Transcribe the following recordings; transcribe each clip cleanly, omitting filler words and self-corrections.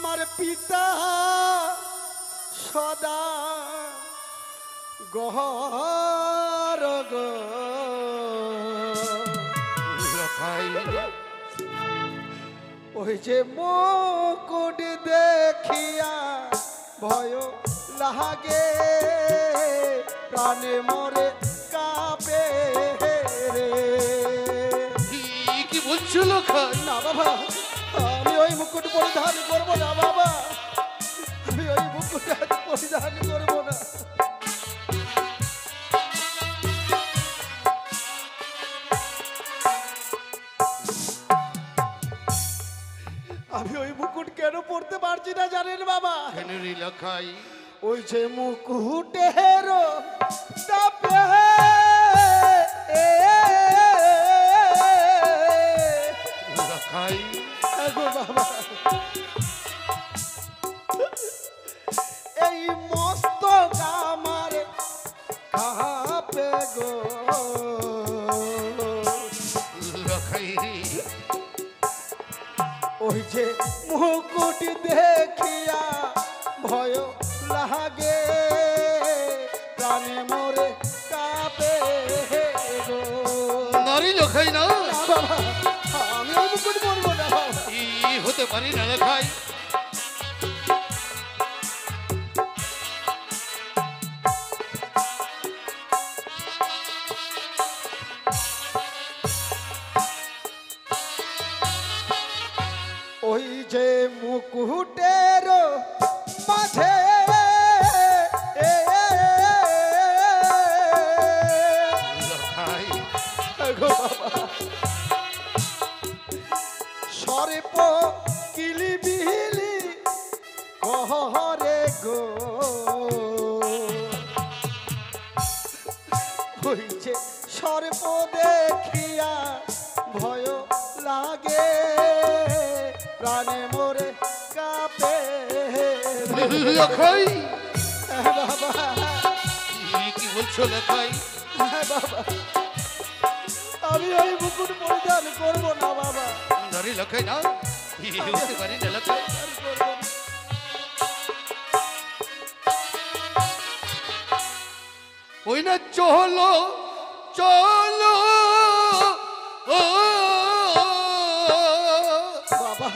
আমার পিতা সদা গহর গো ওই যে মুকুট দেখিয়া ভয় লাগে প্রাণে মরে কাঁপে রে। কি বলছো লখাই? না বাবা, আমি ওই মুকুট পরিধান করবো না বাবা, আমি ওই মুকুট পরিধান করবো না। আমি ওই মুকুট কেন পড়তে পারছি না জানেন বাবা? কেন রে লখাই? ওই যে মুকুটের তাপে লখাই গো বাবা, এই মস্তক আমার কাঁপে গো লখাই ওই যে মুকুট দেখিয়া ভয় লাগে প্রাণে মরে কাঁপে গো। নারী লখাই না বাবা, আমি ওই মুকুট পরবো না বাবা। কি হতে পারি না লখাই? ওই যে মুকুটের মাঝে লখাই গো বাবা, সর্প কিলিবিলি কহরে গো ওই যে সর্প দেখিয়া ভয় লাগে প্রাণে মরে কাঁপে লখাই বাবা। কি বলছো লখাই? বাবা, আমি ওই মুকুট পরিধান করবো না বাবা, নারী লখাই না কি হতে পারি না লখাই? আর করবো না। ওই না চলো চলো ও বাবা,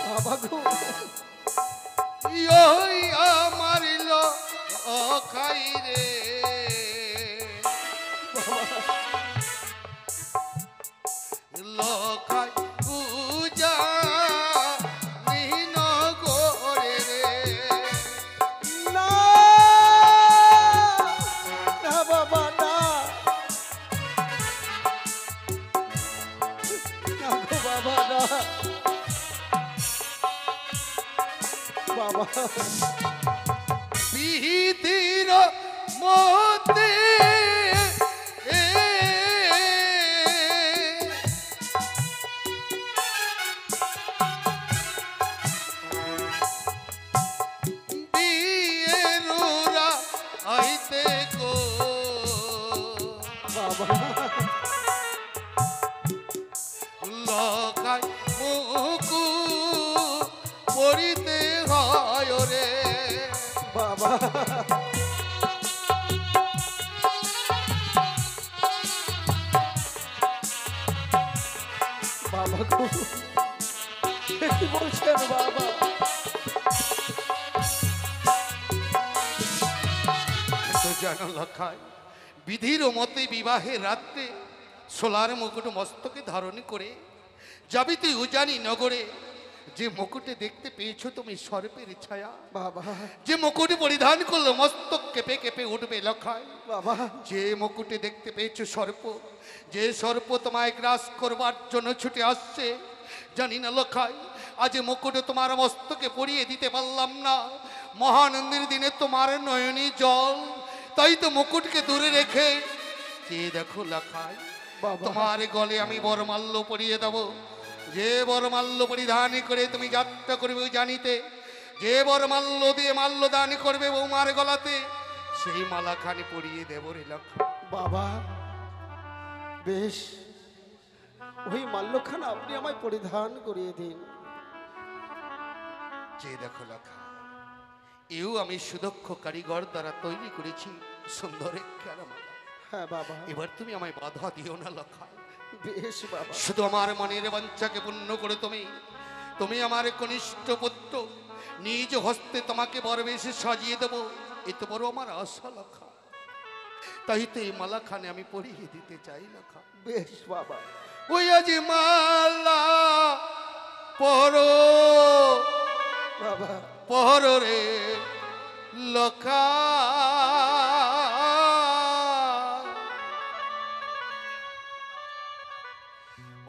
বাবা গো, ওই আমার লখাই রে লখাই পূজা করে রে না না বাবা, না না গো বাবা, না বাবা। বিধির মতে বিয়েরুরা আইতে গো বাবা, লখাই মুকু পড়িতে হয় রে বাবা, বাবা গো, কি বলছেন বাবা? তো জানো লখাই, বিধির মতে বিবাহের রাত্রে সোলার মুকুট মস্তকে ধারণ করে যাবি তুই উজানি নগরে। যে মুকুটে দেখতে পেয়েছো তুমি সর্পের ছায়া, বাবা, যে মুকুট পরিধান করলো মস্তক কেঁপে কেঁপে উঠবে লখাই। বাবা, যে মুকুটে দেখতে পেয়েছো সর্প, যে সর্প তোমায় গ্রাস করবার জন্য ছুটে আসছে, জানি না লখাই আজ মুকুটে তোমার মস্তকে পরিয়ে দিতে পারলাম না। মহানন্দের দিনে তোমার নয়নী জল, তাই তো মুকুটকে দূরে রেখে যে দেখো লখাই বাবা, তোমার গলে আমি বরমাল্য পরিয়ে দেব। যে বরমাল্য পরিধান করে তুমি যাত্রা করবে জানিতে, যে বরমাল্য দিয়ে মাল্য দান করবে বৌমার গলাতে, সেই মালাখানি পরিয়ে দেব রে লক্ষ্য। বাবা, বেশ ওই মাল্যখানা আপনি আমায় পরিধান করিয়ে দিন। যে দেখো লক্ষা, এও আমি সুদক্ষ কারিগর দ্বারা তৈরি করেছি সুন্দর একটা মালা। হ্যাঁ বাবা, এবার তুমি আমায় বাধা দিও না লক্ষা। বেশ বাবা। শুধু আমার মনের বাঞ্ছাকে পূর্ণ করে তুমি, তুমি আমার কনিষ্ঠ পুত্র, নিজ হস্তে তোমাকে বরবেশে সাজিয়ে দেবো, এ তো বড় আমার আশা লক্ষা। তাই তো এই মালাখানে আমি পরিয়ে দিতে চাই লক্ষা। বেশ বাবা। ওই আজি মালা পরো বাবা পর রে লক্ষা,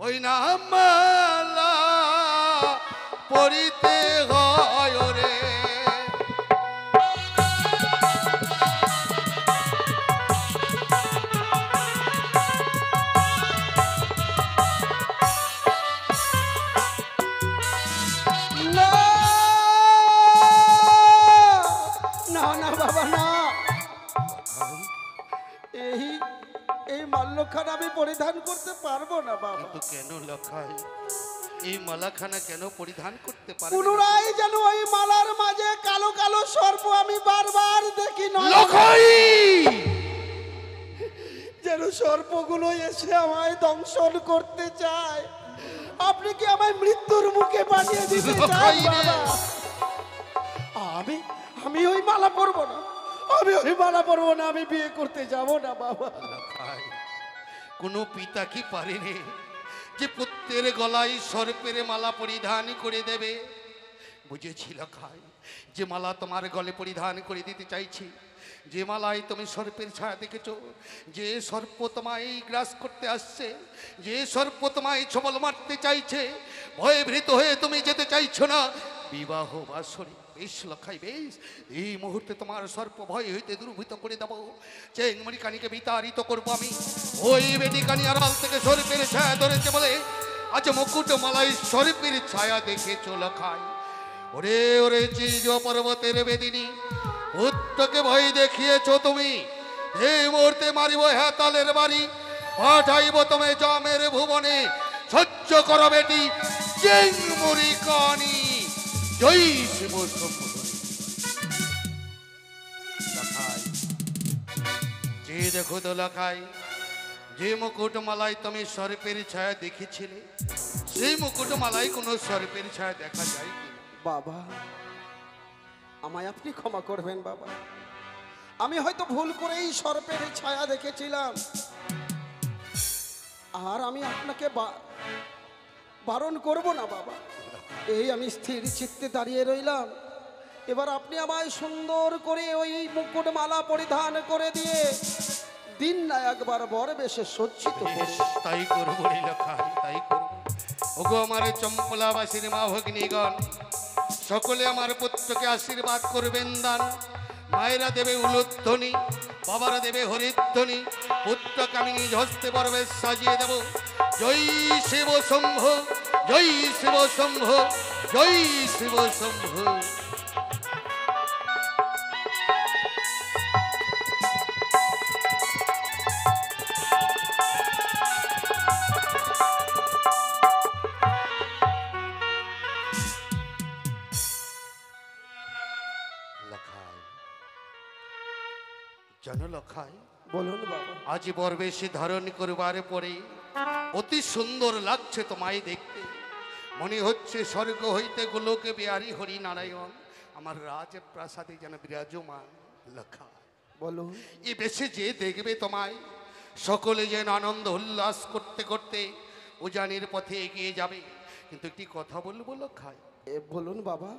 ওই না মালা পরিতে হয় রে। না না না বাবা না, এই এই মাল্যখানা আমি পরিধান করতে পারবো না বাবা। কিন্তু কেন লক্ষাই, এই মালাখানা কেন পরিধান করতে পারবে না? পুনরায় যেন ওই মালার মাঝে কালো কালো সর্প আমি বারবার দেখি না, লক্ষাই যেন সর্পগুলো এসে আমায় দংশন করতে চায়। আপনি কি আমায় মৃত্যুর মুখে পাঠিয়ে দিতে চান বাবা? আমি আমি ওই মালা পরবো না, আমি ওই মালা পরবো না, আমি বিয়ে করতে যাব না বাবা। লক্ষাই, কোনো পিতা কি পারে রে যে পুত্রের গলায় সর্পের মালা পরিধান করে দেবে? বুঝেছি লক্ষাই, যে মালা তোমার গলে পরিধান করে দিতে চাইছি, যে মালায় তুমি সর্পের ছায়া দেখেছো, যে সর্প তোমায় গ্রাস করতে আসছে, যে সর্প তোমায় ছবল মারতে চাইছে, ভয়ে ভীত হয়ে তুমি যেতে চাইছো না বিবাহ বাসরে। বেশ লক্ষাই বেশ, এই মুহূর্তে তোমার সর্প ভয় হইতে দুর্ভূত করে দেবো। চেংমণি কানিকে বিতাড়িত করবো আমি। ওই বেটি কানি আড়াল থেকে সর্পের ছায়া ধরেছে বলে আজ মুকুট মালায় সর্পের ছায়া দেখেছো লক্ষাই। ওরে ওরে চিজ পর্বতের বেদিনী, পুত্রকে ভয় দেখিয়েছো তুমি, এই মুহূর্তে মারিব হেতালের বাড়ি, পাঠাইব তুমি জামের ভুবনে। সহ্য করো বেটি চেংমুড়ি কানি, জয় শিব শম্ভু। লক্ষাই, যে দেখো তো লক্ষাই, যে মুকুট মালায় তুমি সর্পের ছায়া দেখেছিলে, সেই মুকুট মালায় কোনো সর্পের ছায়া দেখা যায় কি? বাবা আমায় আপনি ক্ষমা করবেন বাবা, আমি হয়তো ভুল করেই সর্পের ছায়া দেখেছিলাম, আর আমি আপনাকে বারণ করব না বাবা। এই আমি স্থির চিত্তে দাঁড়িয়ে রইলাম, এবার আপনি আমায় সুন্দর করে ওই মুকুট মালা পরিধান করে দিয়ে দিন না একবার বর বেশে সজ্জিত করে। তাই করবো রে লক্ষাই, তাই করবো। ওগো আমার চম্পলাবাসীর মা ভগ্নীগণ, সকলে আমার পুত্রকে আশীর্বাদ করবেন দান। মায়েরা দেবে উলুধ্বনি, বাবারা দেবে হরিধ্বনি, পুত্রকে আমি নিজ হস্তে পর্বে সাজিয়ে দেব। জয় শিব শম্ভ, জয় শিব শম্ভ, জয় শিব শম্ভ। লক্ষাই, জানো লক্ষাই, বলুন বাবা। আজ বরবেশী ধারণ করবার পরে অতি সুন্দর লাগছে তোমায় দেখতে, মনে হচ্ছে স্বর্গ হইতে গোলকে বিহারী হরিনারায়ণ আমার রাজপ্রাসাদে যেন বিরাজমান। লক্ষাই, বলুন। এ বেশে যে দেখবে তোমায়, সকলে যেন আনন্দ উল্লাস করতে করতে উজানের পথে এগিয়ে যাবে। কিন্তু একটি কথা বলবো লক্ষাই, বলুন বাবা।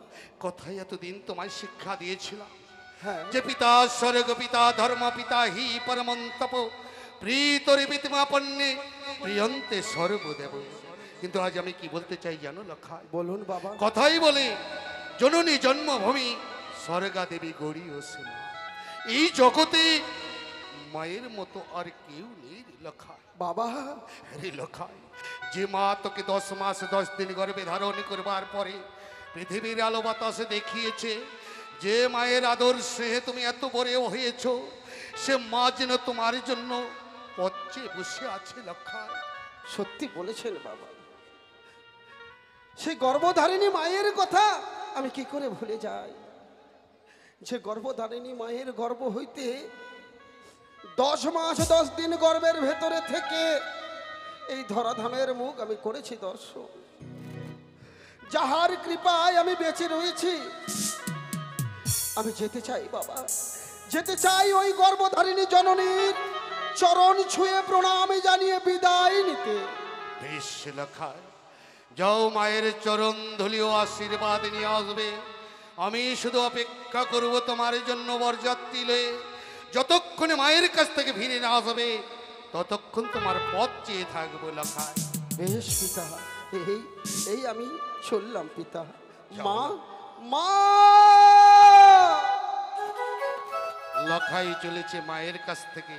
কথাই এতদিন তোমায় শিক্ষা দিয়েছিলাম হ্যাঁ যে পিতা স্বর্গ পিতা ধর্ম পিতা হি পরমন্তপ প্রীতরে পিতমাপন্নে প্রিয়ন্তে সর্বদেব। কিন্তু আজ আমি কি বলতে চাই জানো লক্ষাই? বলুন বাবা। কথাই বলে জননী জন্মভূমি স্বর্গা দেবী গৌরী ও সীমা, এই জগতে মায়ের মতো আর কেউ নেই লক্ষাই। বাবা রে লক্ষাই, যে মা তোকে 10 মাস 10 দিন গর্ভে ধারণ করবার পরে পৃথিবীর আলো বাতাসে দেখিয়েছে, যে মায়ের আদর্শে তুমি এত বড় হয়েছ, সে মা যেন তোমার জন্য পথে বসে আছে লক্ষাই। সত্যি বলেছেন বাবা। সেই গর্ভধারিণী মায়ের কথা আমি কি করে ভুলে যাই, যে গর্ভধারিণী মায়ের গর্ভ হইতে 10 মাস 10 দিন গর্ভের ভেতরে থেকে এই ধরাধামের মুখ আমি করেছি দর্শন। যাহার কৃপায় আমি বেঁচে রয়েছি, আমি যেতে চাই বাবা, যেতে চাই ওই গর্ভধারিণী জননীর চরণ ছুঁয়ে প্রণাম জানিয়ে বিদায় নিতে। বেশ লখায়, যাও মায়ের চরণ ধুলি ও আশীর্বাদ নিয়ে আসবে। আমি শুধু অপেক্ষা করব তোমার জন্য বরযাত্রী লয়ে। যতক্ষণে মায়ের কাছ থেকে ফিরে না আসবে ততক্ষণ তোমার পথ চেয়ে থাকবো লখায়। বেশ পিতা, এই এই আমি চললাম পিতা। মা, মা। লখাই চলেছে মায়ের কাছ থেকে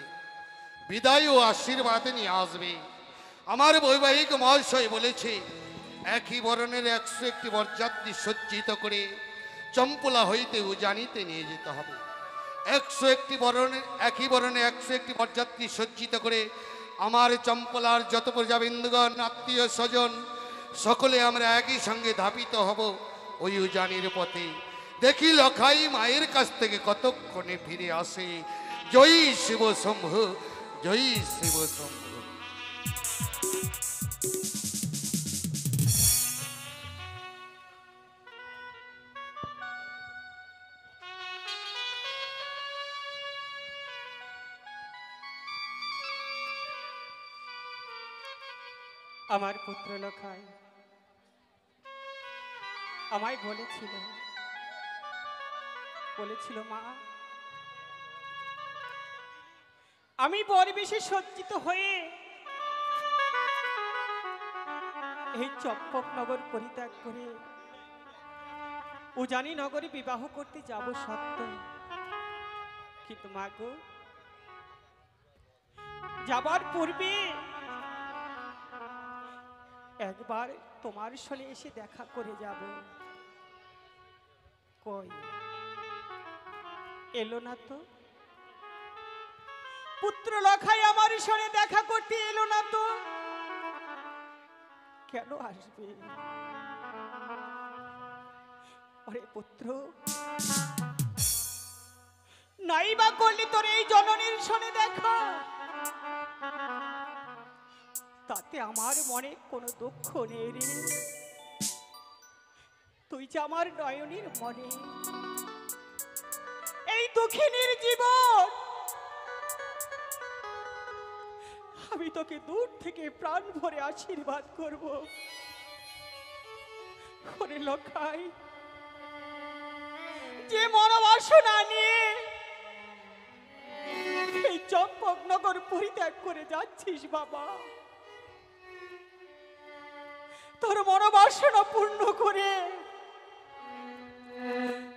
বিদায় ও আশীর্বাদ নিয়ে আসবে। আমার বৈবাহিক মহাশয় বলেছে একই বরণের 101টি বরযাত্রী সজ্জিত করে চম্পলা হইতে উজানিতে নিয়ে যেতে হবে। 101টি বরণের একই বরণে 101টি বরযাত্রী সজ্জিত করে আমার চম্পলার যত প্রজাবিন্দুগণ আত্মীয় স্বজন সকলে আমরা একই সঙ্গে ধাপিত হব ওই উজানির পথে। দেখি লখাই মায়ের কাছ থেকে কতক্ষণে ফিরে আসে। জয়ী শিব শম্ভু, জয়ী শিব শম্ভু। আমার পুত্র লখাই আমায় বলেছিল মা, আমি পরিবেশে সজ্জিত হয়ে এই চম্পকনগর পরিত্যাগ করে উজানি নগরে বিবাহ করতে যাব সত্য, কিন্তু মা গো, যাবার পূর্বে একবার তোমার সঙ্গে এসে দেখা করে যাব। কই এলো না তো? পুত্র লখাই আমার সঙ্গে দেখা করতে এলো না তো? কেন আসবে? ওরে পুত্র, নাই বা করলি তোর এই জননীর সঙ্গে দেখা, তাতে আমার মনে কোনো দুঃখ নেই রে। তুই যে আমার নয়নের মনে, এই দুঃখিনীর জীবন আমি তোকে দূর থেকে প্রাণ ভরে আশীর্বাদ করব। ওরে লখাই, যে মনোবাসনা নিয়ে এই চম্পকনগর পরিত্যাগ করে যাচ্ছিস বাবা, তোর মনোবাসনা পূর্ণ করে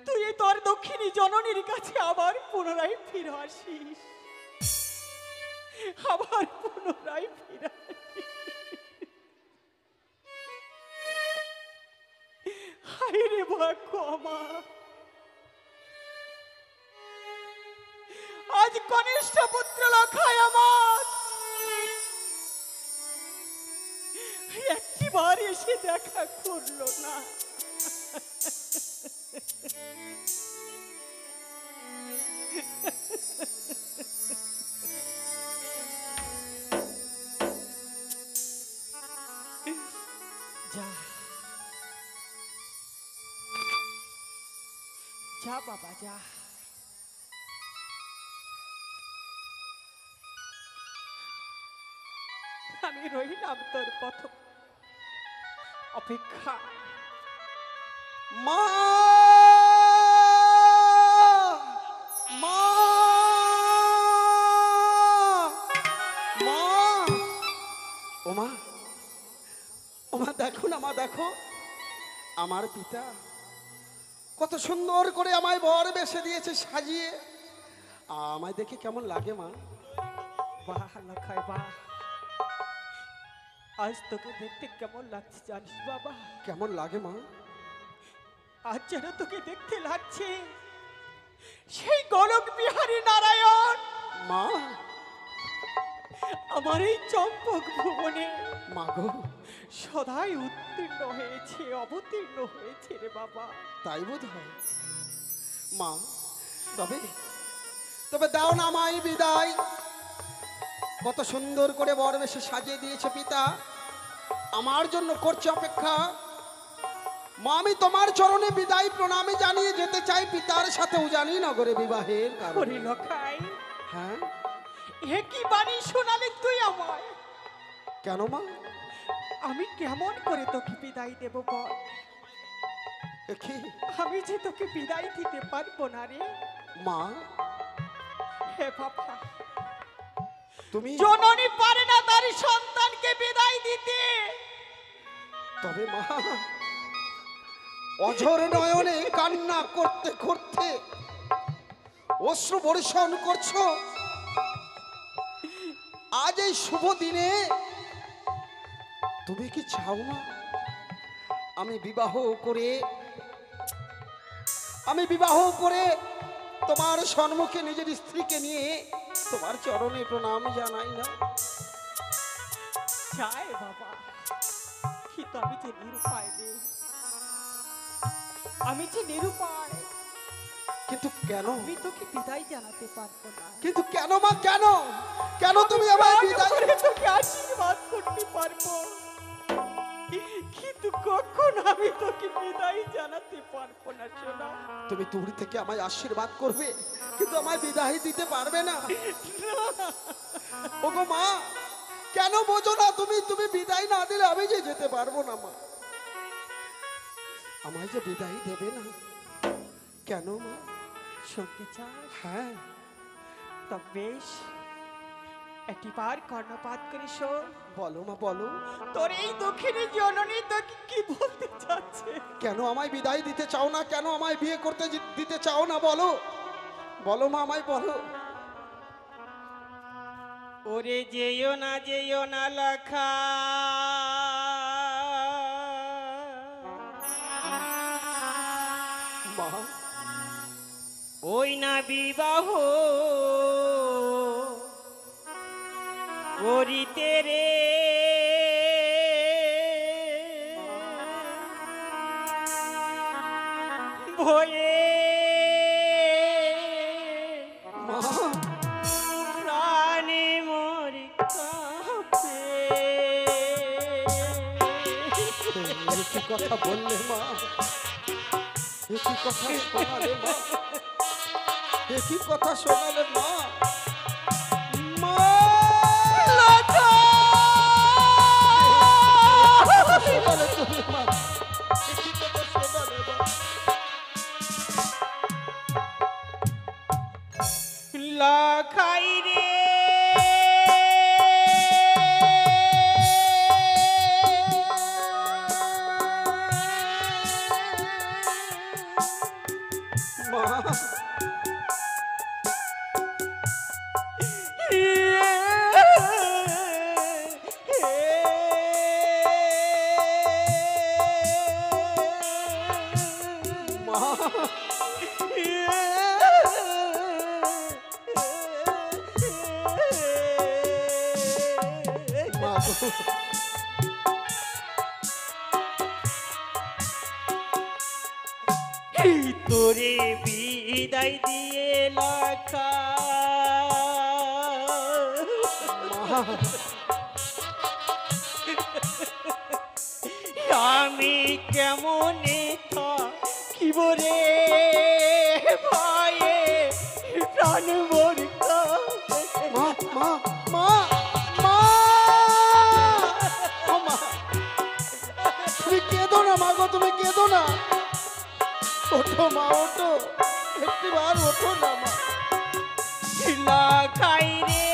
তুই তোর দক্ষিণী জননীর কাছে আবার পুনরায় ফিরে আসিস, আবার পুনরায় ফিরে আসিস। হায় রে ভাগ্য আমার, আজ কনিষ্ঠ পুত্র লখাই আমার একটিবার এসে দেখা করলো না। যা যা বাবা যা, আমি রইলাম তোর পথ অপেক্ষা। মা, মা, মা, ওমা, ওমা দেখো না মা, দেখো আমার পিতা কত সুন্দর করে আমায় বর বেশে দিয়েছে সাজিয়ে। আমায় দেখে কেমন লাগে মা? বাহ লখাই বাহ, আজ তোকে দেখতে কেমন লাগছে জানিস বাবা? কেমন লাগে মা? আজ যেন তোকে দেখতে লাগছে সেই গোলক বিহারী নারায়ণ। মা, আমার এই চম্পক ভুবনে মাগো সদাই উত্তীর্ণ হয়েছে, অবতীর্ণ হয়েছে রে বাবা। তাই বোধ হয় মা। তবে তবে দাও না আমায় বিদায়। কত সুন্দর করে বর বেশে সাজিয়ে দিয়েছে পিতা, আমার জন্য করছে অপেক্ষা। মা আমি তোমার চরণে বিদায় প্রণামে জানিয়ে যেতে চাই পিতার সাথে উজানি নগরে বিবাহের কারণে। হরি লখাই, হ্যাঁ এ কি বাণী শোনালি তুই আমায়? কেন মা? আমি কেমন করে তোকে বিদায় দেব বল? এ কি আমি যে তোকে বিদায় দিতে পারবো না রে মা? হে বাবা, তুমি জননী পারে না তার সন্তানকে বিদায় দিতে। তবে মা অঝর নয়নে কান্না করতে করতে অশ্রু বর্ষণ করছো। আজ এই শুভ দিনে তুমি কি চাও না আমি বিবাহ করে তোমার সম্মুখে নিজের স্ত্রীকে নিয়ে তোমার চরণে প্রণাম জানাই না? চাই বাবা, কিন্তু আমি যে নিরুপায় রে, আমি যে নিরুপায়। কিন্তু কেন? আমি তোকে বিদায় জানাতে পারবো না। কিন্তু কেন মা? কেন কেন তুমি আমায় প্রাণ বিদায়? ভরে তোকে আশীর্বাদ করতে পারবো, কিন্তু কখন আমি তোকে বিদায় জানাতে পারবো না সোনা। তুমি দূর থেকে আমায় আশীর্বাদ করবে, কিন্তু আমায় বিদায় দিতে পারবে না। ওগো মা, কেন বোঝো না? তুমি বিদায় না দিলে আমি যে যেতে পারবো না মা। আমায় যে বিদায় দেবে না কেন মা? শুনতে চাস? হ্যাঁ তা বেশ, একটিবার কর্ণপাত করে শোন। বলো মা বলো। তোর এই দক্ষিণী জননী তোকে কি বলতে চাচ্ছে? কেন আমায় বিদায় দিতে চাও না? কেন আমায় বিয়ে করতে দিতে চাও না? বলো বলো মা, আমায় বলো। ওরে যেও না লেখা, মা ওই না বিবাহ করিতে রে, ভয়ে মা প্রাণে মোর কাঁপে। এ কি কথা বললে মা? এ কি কথা শোনালে মা? এ কি কথা শোনালে মা? মা শোনালে তুমি মা? এ কি কথা শোনালে মা? লাখাই রে মা মা মা গো। তোরে বিদায় দিয়ে লাখা, মা আমি কেমনে থাকিব রে ভয়ে প্রাণ মোর কাঁপে। মা মা মা মা ও মা, তুমি কেঁদো না মা গো, তুমি কেঁদো না। ওঠো মা ওঠো, একটিবার ওঠো না মা। লাখাই রে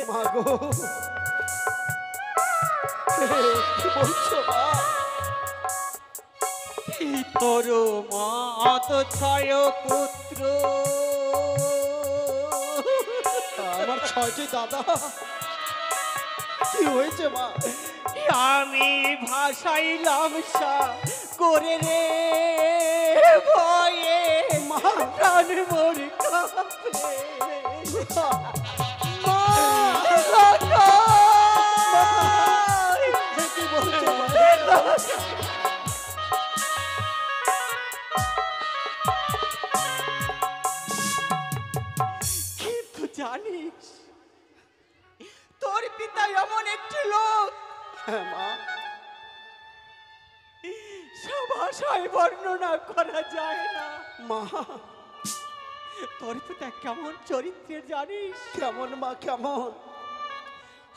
মা গো, কি বলছো মা? তোর মত ছয় পুত্র, আমার ছয়টি দাদা, কি হয়েছে মা? আমি ভাসাইলাম করে রে ভয়ে, মা প্রাণ মোর কাঁপে। কি বলছো মা? কিন্তু জানিস তোর পিতা এমন একটি লোক হ্যাঁ মা, সব ভাষায় বর্ণনা করা যায় না। মা তোর পিতা কেমন চরিত্রের জানিস? কেমন মা কেমন?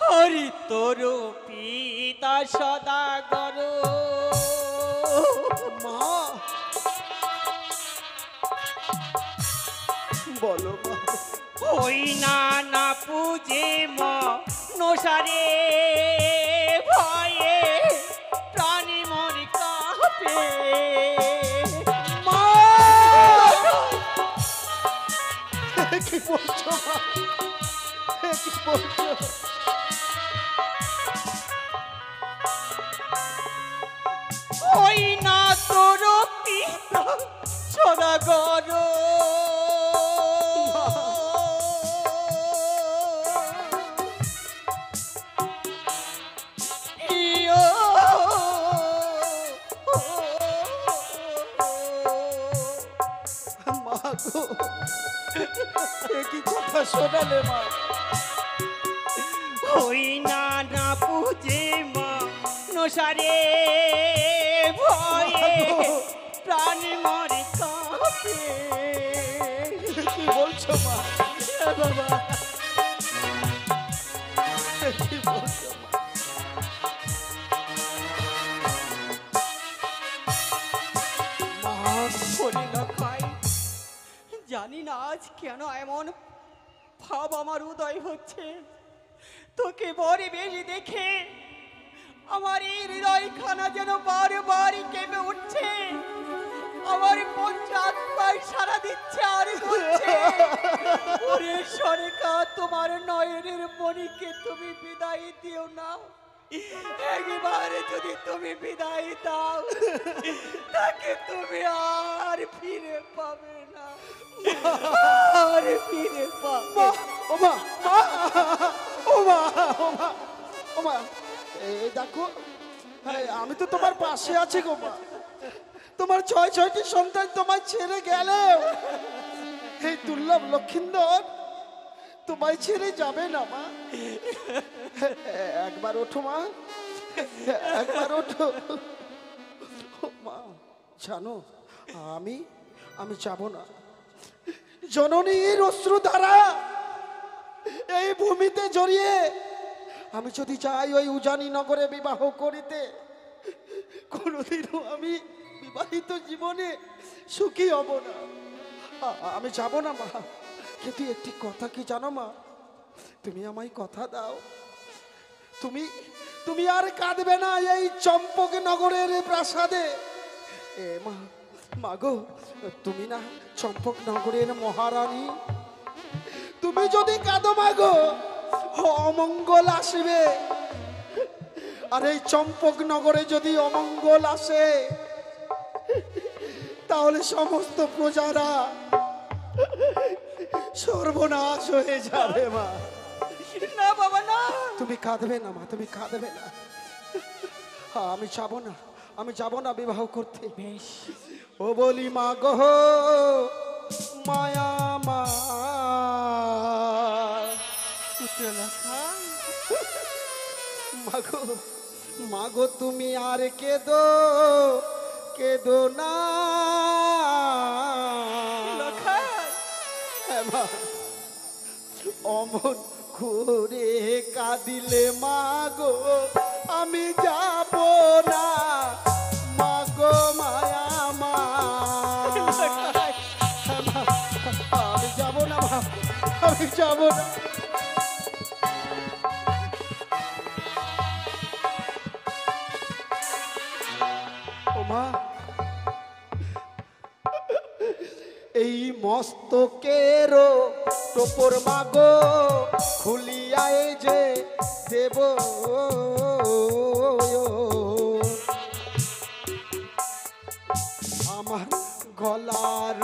হরি তোর পিতা সদাগর, মা বলো মা। ওই না পূজে নসারে ভয়ে প্রাণী মর কাঁপে। মা কি বলছো মা? কি বলছো? ওই না তোর পিতা সদাগর, মা গো, এ কি কথা শোনালে মা? ওই না পূজে নসারে ভয়ে প্রাণ মরে কাঁপে। কি বলছো মা? বাবা কি বলছো মা? মা করি না খাই, জানি না আজ কেন এমন ভাব আমার উদয় হচ্ছে। তোকে বড় বেশি দেখে আমার এই হৃদয়খানা যেন বারবার কেঁপে উঠছে, আমার পঞ্চাত্মায় সারা দিচ্ছে আর বলছে, ওরে সরেকা তোমার নয়নের মণিকে তুমি বিদায় দিও না। একবারে যদি তুমি বিদায় দাও তাকে তুমি আর ফিরে পাবে না, আর ফিরে পাবে। ও মা, ও মা, ও মা, ও মা, এই দেখো, আমি তো তোমার পাশে আছি গো মা। তোমার ছয়টি সন্তান তোমায় ছেড়ে গেলেও এই দুর্লভ লক্ষিন্দর তোমায় ছেড়ে যাবে না মা। একবার ওঠো মা, একবার ওঠো। ও মা, জানো আমি আমি যাব না। জননীর অশ্রু দ্বারা এই ভূমিতে জড়িয়ে আমি যদি চাই ওই উজানি নগরে বিবাহ করিতে, কোনোদিনও আমি বিবাহিত জীবনে সুখী হব না। আমি যাব না মা। কিন্তু একটি কথা কি জানো মা? তুমি আমায় কথা দাও, তুমি আর কাঁদবে না এই চম্পক নগরের প্রাসাদে। এ মা, মাগো, তুমি না চম্পক নগরের মহারানী। তুমি যদি কাঁদো মাগো, অমঙ্গল আসবে। আর এই চম্পক নগরে যদি অমঙ্গল আসে, তাহলে সমস্ত প্রজারা সর্বনাশ হয়ে যাবে মা। না বাবা না, তুমি কাঁদবে না মা, তুমি কাঁদবে না। আমি যাব না, আমি যাব না বিবাহ করতে। বেশ ও বলি মা গো, মায়া মা, মাগো, মাগো তুমি আর কেঁদো, কেঁদো না। হ্যাঁ মা, অমন করে কাঁদিলে মাগো আমি যাব না। মাগো মায়া মা, আমি যাব না মা, আমি যাব না। ও মা, এই মস্তকেরও টোপর মাগো খুলিয়ায় যে দেব আমার গলার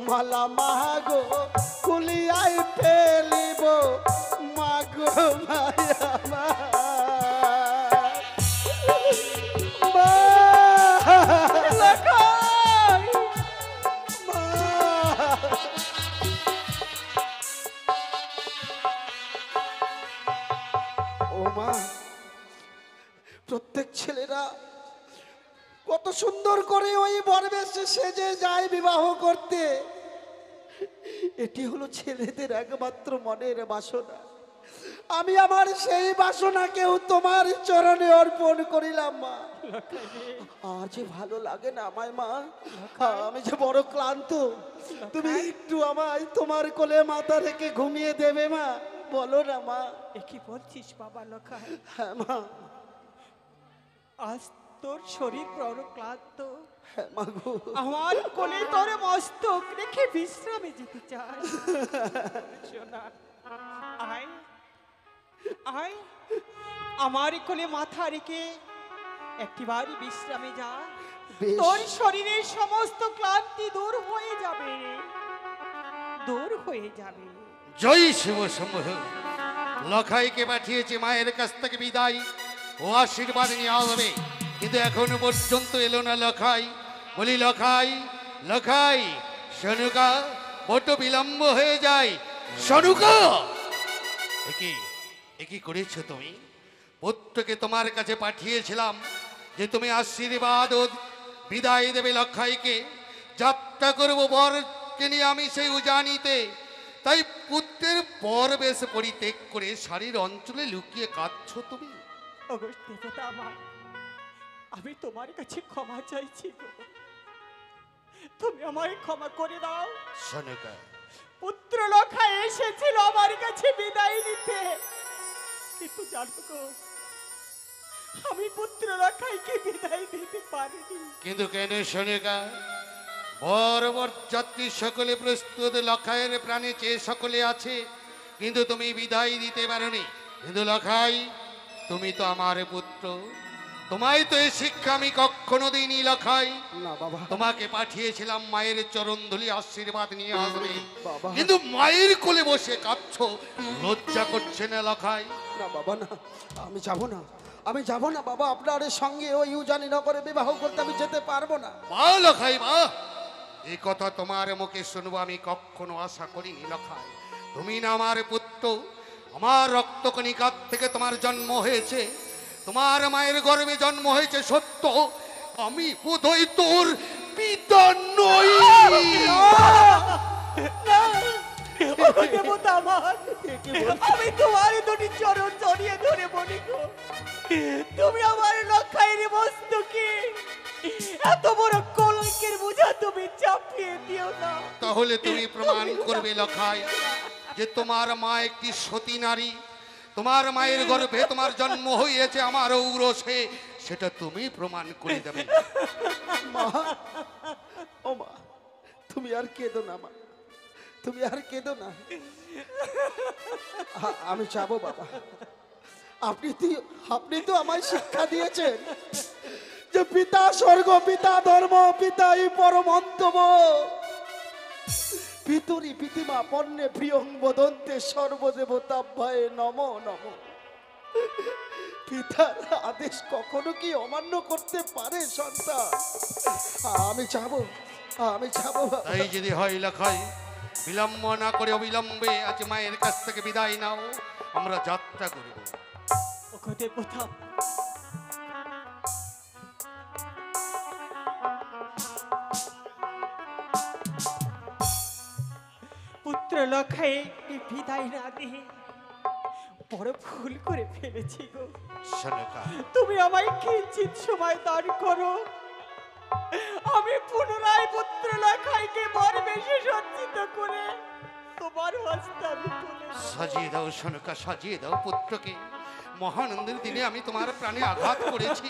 মালা মাগো খুলিয়ায় ফেলিব মাগো মায়া মা লখাই! ও মা, প্রত্যেক ছেলেরা কত সুন্দর করে ওই বরবেশে সেজে যায় বিবাহ করতে। এটি হলো ছেলেদের একমাত্র মনের বাসনা। আমি আমার সেই বাসনাকেও তোমার চরণে অর্পণ করিলাম মা। আর যে ভালো লাগে না আমায় মা, আমি যে বড় ক্লান্ত। তুমি একটু আমায় তোমার কোলে মাথা রেখে ঘুমিয়ে দেবে মা? বলো না মা। এ কি বলছিস বাবা লখাই? হ্যাঁ মা। আজ তোর শরীর বড় ক্লান্ত, হ্যাঁ মা গো। আমার কোলে তোর মস্তক রেখে বিশ্রামে যেতে চাই। সোনা, আয় আয়, আমার কোলে মাথা রেখে একটিবার বিশ্রামে যা। বেশ। তোর শরীরের সমস্ত ক্লান্তি দূর হয়ে যাবে, দূর হয়ে যাবে। জয় শিব শম্ভু। লখাইকে পাঠিয়েছে মায়ের কাছ থেকে বিদায় ও আশীর্বাদ নিয়ে আসবে, কিন্তু এখনো পর্যন্ত এলো না লখাই। বলি লখাই, লখাই, সনুকা, বড্ড বিলম্ব হয়ে যায়। সনুকা, একই করেছো তুমি? পুত্রকে তোমার কাছে পাঠিয়েছিলাম যে তুমি আশীর্বাদ ও বিদায় দেবে লখাইকে। যাত্রা করবো বরকে নিয়ে আমি সেই উজানিতে, তাই পুত্রের পর বেশ পরিত্যাগ করে শাড়ির অঞ্চলে লুকিয়ে কাঁদছো তুমি। অগস্ট দেবতা আমার, আমি তোমার কাছে ক্ষমা চাইছি গো। তুমি আমায় ক্ষমা করে দাও। সনুকা, পুত্র লখা এসেছিল আমার কাছে বিদায় নিতে, কিন্তু জানো গো, আমি পুত্র লখাইকে বিদায় দিতে পারিনি। কিন্তু কেন সনুকা? বর যাত্রী সকলে প্রস্তুত, লখাইয়ের প্রাণে চেয়ে সকলে আছে, কিন্তু তুমি বিদায় দিতে পারোনি। কিন্তু লখাই, তুমি তো আমার পুত্র, তোমায় তো এই শিক্ষা আমি কখনো দিইনি লখাই। না বাবা। তোমাকে পাঠিয়েছিলাম মায়ের চরণধুলি আশীর্বাদ নিয়ে আসবে, বাবা। কিন্তু মায়ের কোলে বসে কাঁদছো, লজ্জা করছে না লখাই? না বাবা না, আমি যাব না, আমি যাব না বাবা। আপনার সঙ্গে ওই উজানি নগরে বিবাহ করতে আমি যেতে পারবো না। বা লখাই বা, এই কথা তোমার মুখে শুনবো আমি কখনো আশা করিনি লখাই। তুমি না আমার পুত্র, আমার রক্তকণিকার থেকে তোমার জন্ম হয়েছে, তোমার মায়ের গর্ভে জন্ম হয়েছে সত্য, আমি বোধহয় তোর পিতা নই। ও দেবতা আমার, আমি তোমার দুটি চরণ জড়িয়ে ধরে বলি গো, তুমি আমার লখাইয়ের মস্তকে এত বড় কলঙ্কের বোঝা তুমি চাপিয়ে দিও না। তাহলে তুমি প্রমাণ করবে লখাই যে তোমার মা একটি সতী নারী, তোমার মায়ের গর্ভে তোমার জন্ম হয়েছে আমার ঔরসে, সেটা তুমি প্রমাণ করে দেবে। মা, ও মা, তুমি আর কেঁদো না মা, তুমি আর কেঁদো না। আমি যাবো বাবা। আপনি তো আমায় শিক্ষা দিয়েছেন যে পিতা স্বর্গ, পিতা ধর্ম, পিতাই পরমন্তম, পিতরি পিতিমা পণ্যে প্রিয়ং বদন্তে সর্বদেবতা ভয়ে নম নম। পিতার আদেশ কখনো কি অমান্য করতে পারে সন্তান? আমি যাব, আমি যাব বাবা। তাই যদি হয় লখাই, বিলম্ব না করে অবিলম্বে আজ মায়ের কাছ থেকে বিদায় নাও, আমরা যাত্রা করব। ওগো দেবতা, পুত্র লখাই বিদায় না দিয়ে বড় ভুল করে ফেলেছি গো। সনুকা, তুমি আমায় কিঞ্চিত সময় দান করো, আমি পুনরায় পুত্র লখাইকে বর বেশি সজ্জিত করে তোমার হস্তে আমি তুলে দেব। সাজিয়ে দাও সনুকা, সাজিয়ে দাও পুত্রকে। মহানন্দের দিনে আমি তোমার প্রাণে আঘাত করেছি,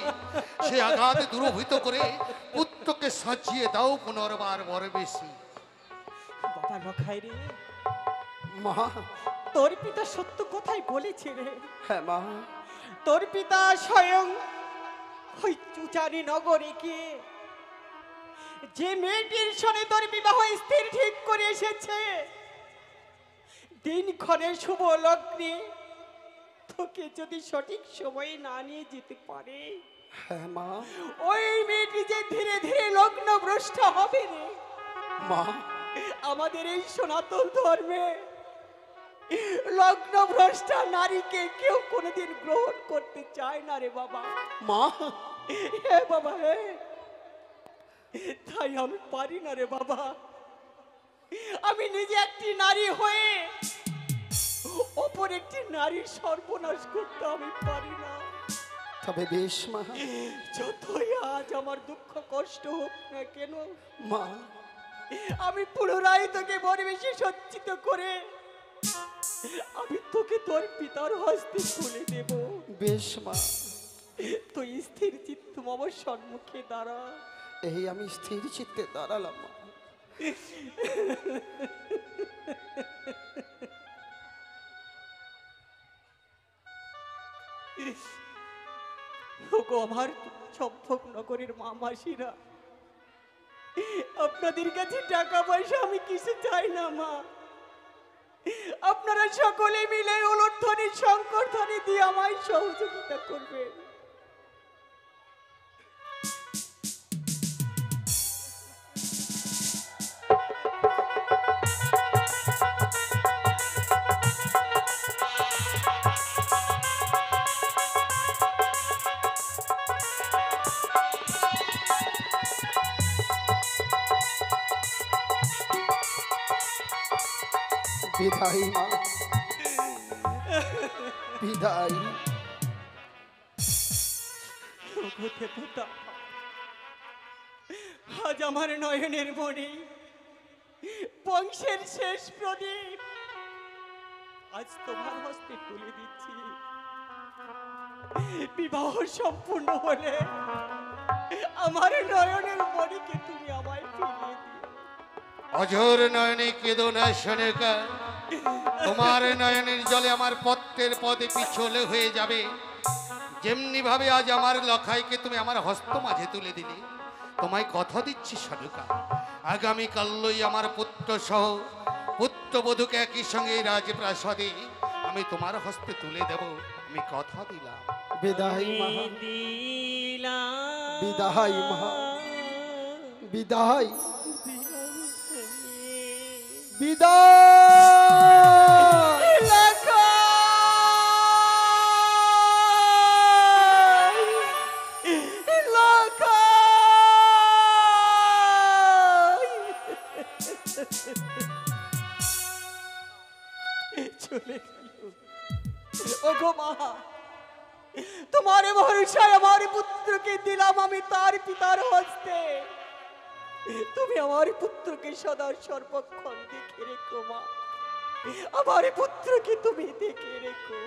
সে আঘাত দূরভূত করে পুত্রকে সাজিয়ে দাও পুনর্বার বর বেশি। বাবা লখাই রে, মা। তোর পিতা সত্য কথাই বলেছে রে। হ্যাঁ মা। তোর পিতা স্বয়ং ওই চুচারি নগরে গিয়ে যে মেয়েটির সঙ্গে তোর বিবাহ স্থির ঠিক করে এসেছে, দিনক্ষণের শুভ লগ্নে তোকে যদি সঠিক সময়ে না নিয়ে যেতে পারে, হ্যাঁ মা। ওই মেয়েটি যে ধীরে ধীরে লগ্ন ভ্রষ্ট হবে রে। মা। আমাদের এই সনাতন ধর্মে লগ্ন ভ্রষ্টা নারীকে কেউ কোনোদিন গ্রহণ করতে চায় না রে বাবা। মা। হে বাবা হে, তাই আমি পারি না রে বাবা। আমি নিজে একটি নারী হয়ে অপর একটি নারীর সর্বনাশ করতে আমি পারি না। তবে বেশ মা। যতই আজ আমার দুঃখ কষ্ট হোক না কেন, মা। আমি পুনরায় তোকে পরিবেশে সজ্জিত করে আমি তোকে তোর পিতার হস্তে তুলে দেব। বেশ মা। তুই স্থির চিত্ত আমার সম্মুখে দাঁড়া। এই আমি স্থির চিত্তে দাঁড়ালাম মা। ওগো আমার চম্পক নগরের মা মাসিরা, আপনাদের কাছে টাকা পয়সা আমি কিছু চাই না মা। আপনারা সকলে মিলে উলুধ্বনি শঙ্কর ধ্বনি দিয়ে আমায় সহযোগিতা করবেন। বিদায় মা। বিদায়। ওগো দেবতা, আজ আমার নয়নের মণি, বংশের শেষ প্রদীপ আজ তোমার হস্তে তুলে দিচ্ছি। বিবাহ সম্পূর্ণ হলে আমার নয়নের মণিকে তুমি আমায় ফিরিয়ে দিও। অঝোর নয়নে কেঁদো না সনেকা, তোমার নয়নের জলে আমার পত্রের পদে পিছল হয়ে যাবে। যেমনি ভাবে আজ আমার লখাইকে তুমি আমার হস্ত মাঝে তুলে দিলে, তোমায় কথা দিচ্ছি সনেকা, আগামীকালই আমার পুত্র সহ পুত্রবধূকে একই সঙ্গে এই রাজপ্রাসাদে আমি তোমার হস্তে তুলে দেব, আমি কথা দিলাম। বিদায় মা। বিদায় মা। বিদায়। বিদায়। চলে গেল। ওগো মা, তোমার ভরসায় আমার পুত্রকে দিলাম আমি তার পিতার হস্তে। তুমি আমার পুত্রকে সদা সর্বক্ষণ দেখে রেখো মা, আমার পুত্রকে তুমি দেখে রেখো।